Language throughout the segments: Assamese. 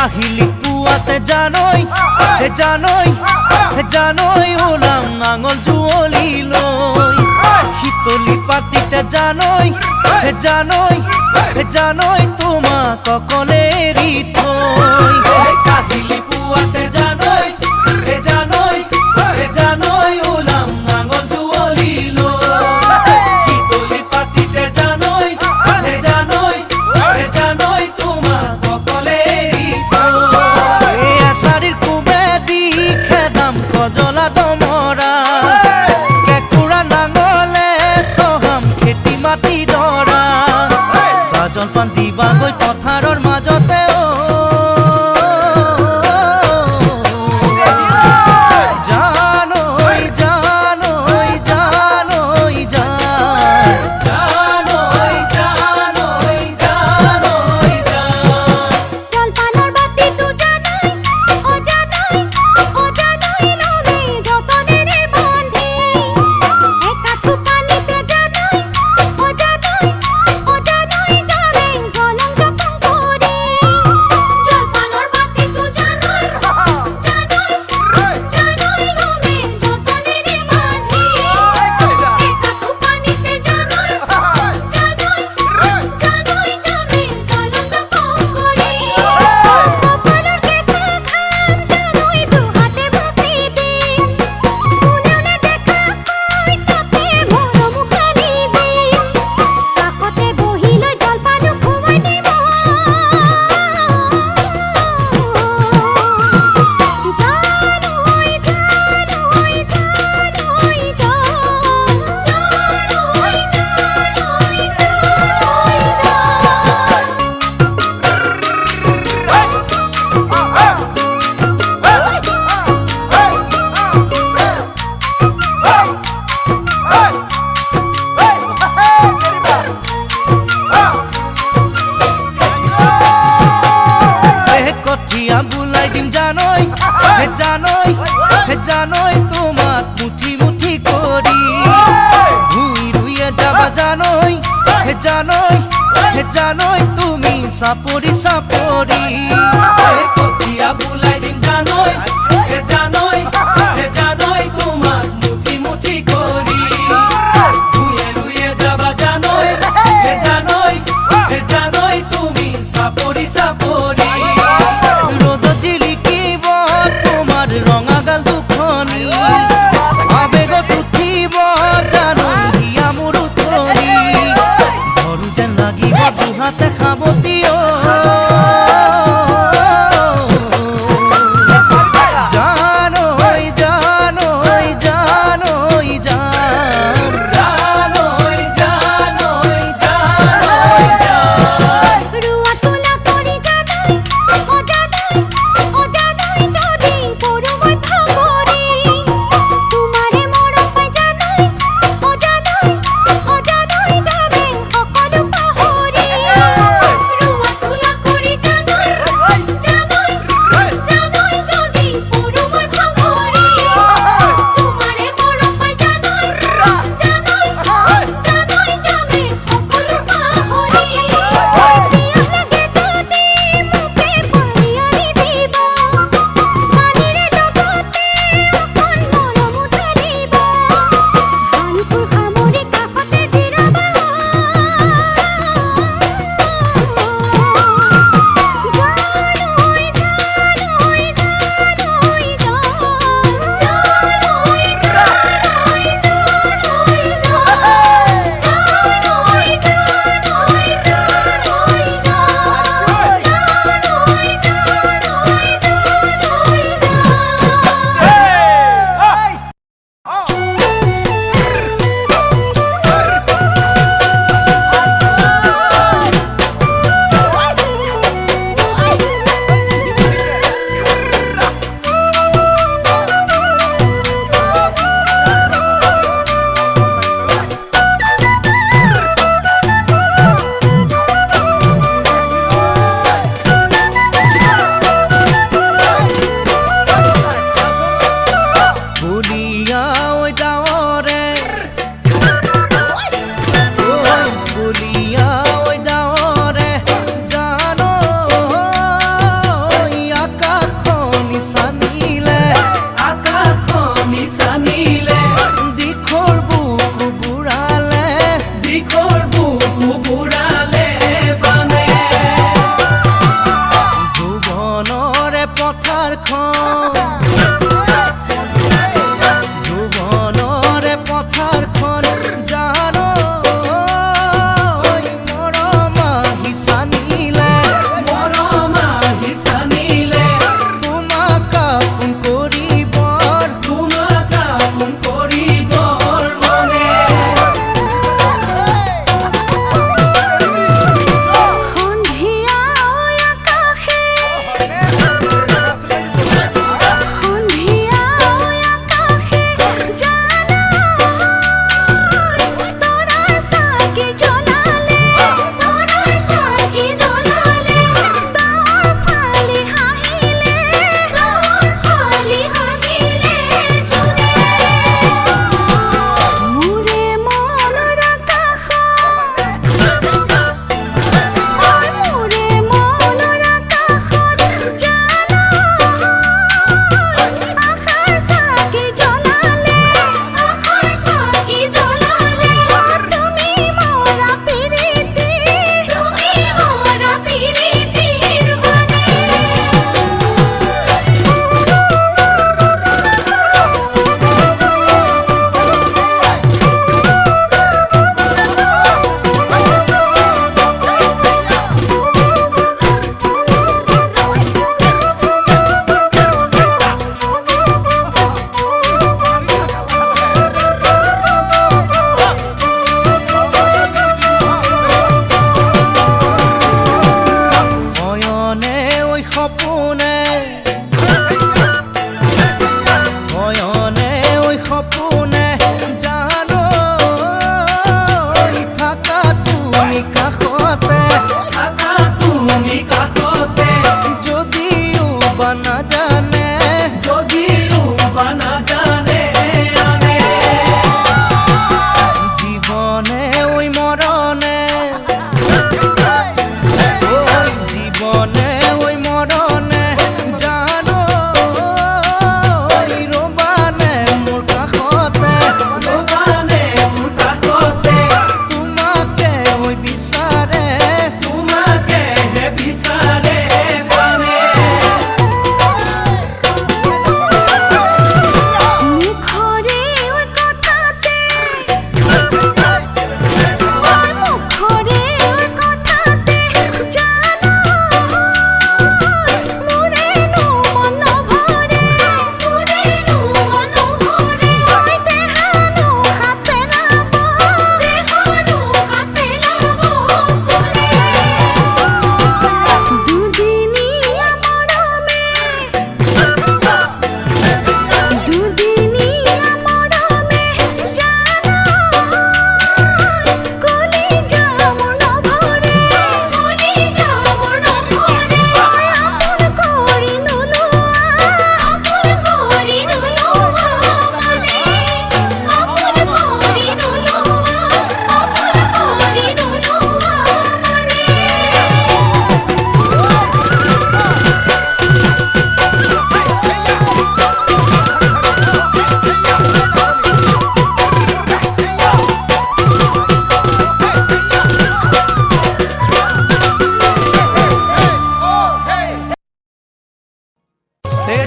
কাহিলি পুৱাতে জানৈ ওলাম নাঙল জুৱলি লৈ শীতলি পাতিতে জানৈ তোমাক অকলে এৰি থৈ কাহিলি পুৱাতে জানৈ ওলাম নাঙল জুৱলি লৈ শীতলি পাতিতে জানৈ তোমাক অকলে এৰি থৈ এছাৰিৰ কুবেদি খেদাম কজলা দমৰা কেঁকুৰা নাঙলে চহাম খেতি মাটি দৰা জলপান দিবাগৈ পথাৰৰ মাজতে বুলাই দিম জানৈ তোমাক মুঠি মুঠি কৰি ভুই ৰুইয়ে যাবা জানৈ তুমি চাপৰি কঠীয়া বুলাই দিম জানৈ তোমাক মুঠি মুঠি কৰি ভুইয়ে ৰুইয়ে যাবা জানৈ তুমি চাপৰি ৰঙাগাল দুখনি আবেগত উঠিব জানৈ হিয়া মোৰ উতলি ধৰো যেন লাগিব দুহাতে খাবতি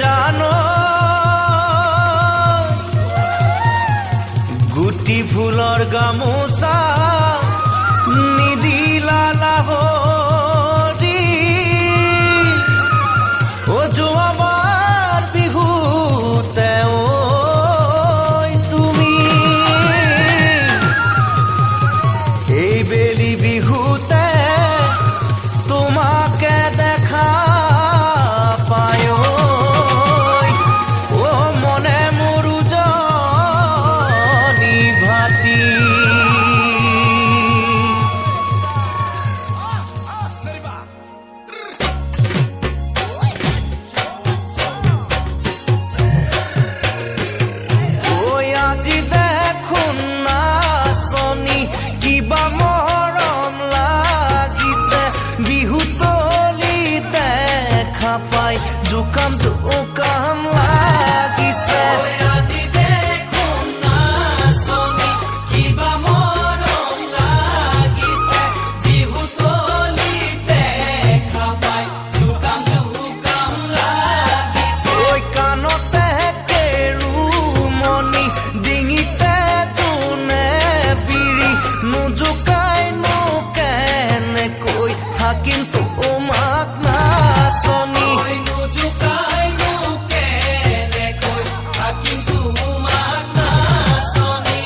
জানো গুটি ফুলৰ গামোচা নিদিলা লাহৰি ও যোৱাবাৰ বিহুতে তুমি এই বেলি বিহুতে তোমাকে দেখা পায় ও মনে মৰু জনী ভাতি ঐ আজি দেখোন নাচনি কিবা মৰম লাগিছে বিহু তলি দেখা পাই জোকাম জোকাম লাগিছে আজি দেখোন নাচনি কিবা মৰম লাগিছে বিহু তলি দেখা পাই জোকাম জোকাম লাগিছে ঐ কাণতে কেৰুমণি ডিঙিতে জোনে বিৰি নোজোকাইনো কেনেকৈ থাকিম তোমাক নাচনি নোজোকাইনো কেনেকৈ থাকিম তোমাক নাচনি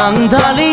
ৰাংধালি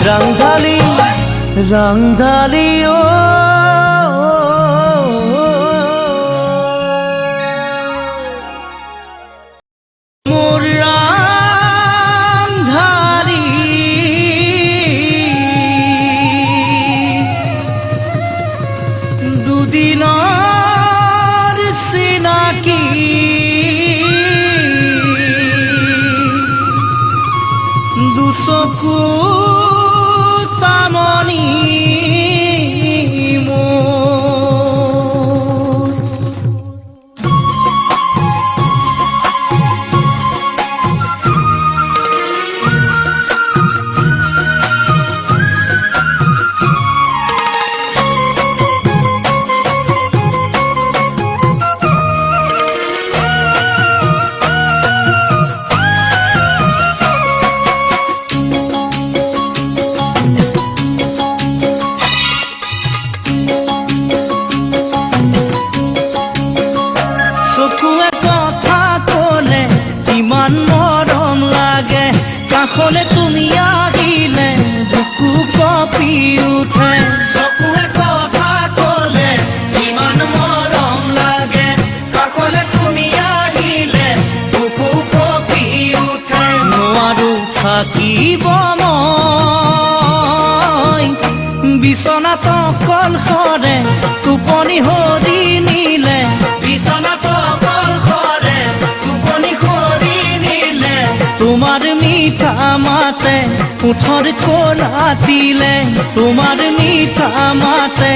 ৰাংধালি ৰাংধালি মোৰ ৰাংধালি দুদিনৰ চিনাকি দুচকু তামনি কাষলে তুমি আহিলে বুকু কঁপি উঠে চকুৱে টোপনি হৰি নিলে বিছনাত অকল সৰে টোপনি হৰি নিলে তোমাৰ মিঠা মাতে ওঠৰ কোলাতিলে তোমাৰ মিঠা মাতে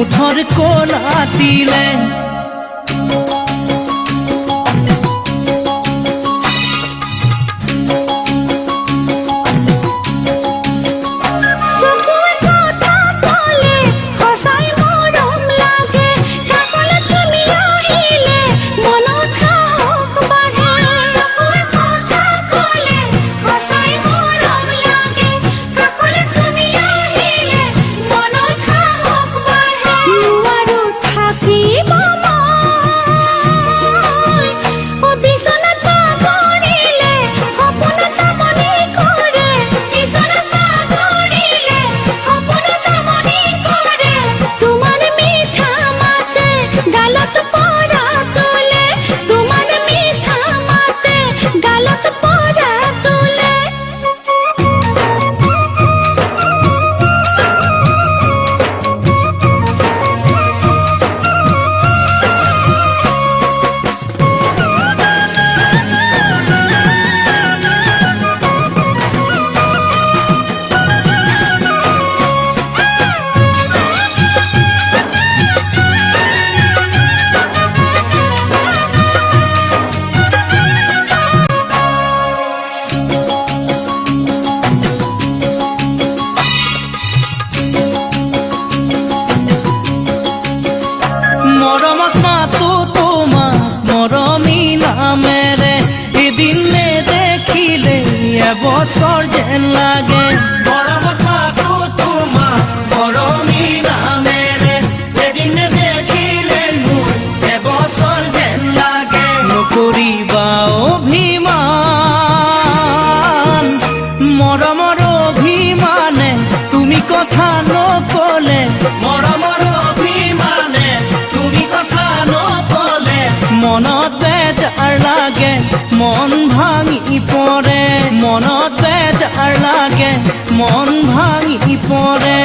ওঠৰ কোলাতিলে moromot matu tumak moromi namere edin dekhile এবছর যেন লাগে moromot matu tumak moromi namere edin dekhile এবছর যেন লাগে নকৰিবা অভিমান মৰমৰ অভিমানে তুমি কথা নকলে মৰমৰ অভিমানে তুমি কথা নকলে মনত বেজাৰ লাগে মন ভাঙি পৰে মনত বেজাৰ লাগে মন ভাঙি পৰে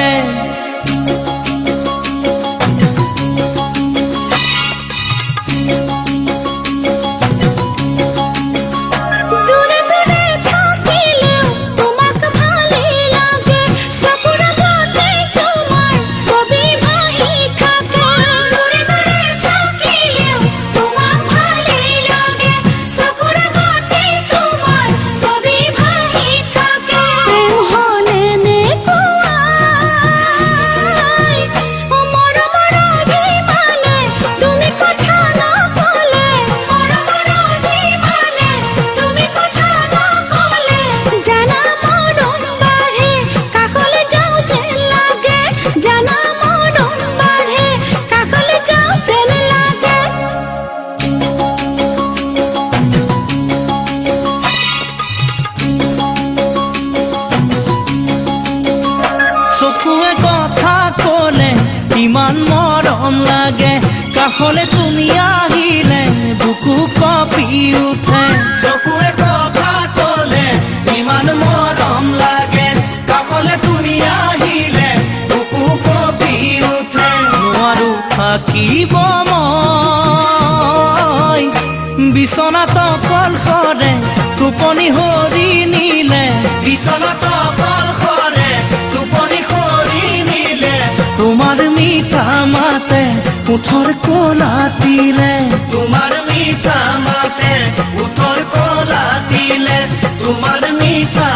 ইমান মৰম লাগে কাষলে তুমি আহিলে বুকু কঁপি উঠে চকুৱে কথা ক'লে ইমান মৰম লাগে কাষলে তুমি আহিলে বুকু কঁপি উঠে নোৱাৰো থাকিব মই বিছনাত অকল সৰে টোপনি হৰি নিলে বিছনাত অকল সৰে টোপনি হৰি নিলে তোমাৰ মিঠা মাতে ওঠৰ কোলাতিলে তোমাৰ মিঠা মাতে ওঠৰ কোলাতিলে তোমাৰ মিঠা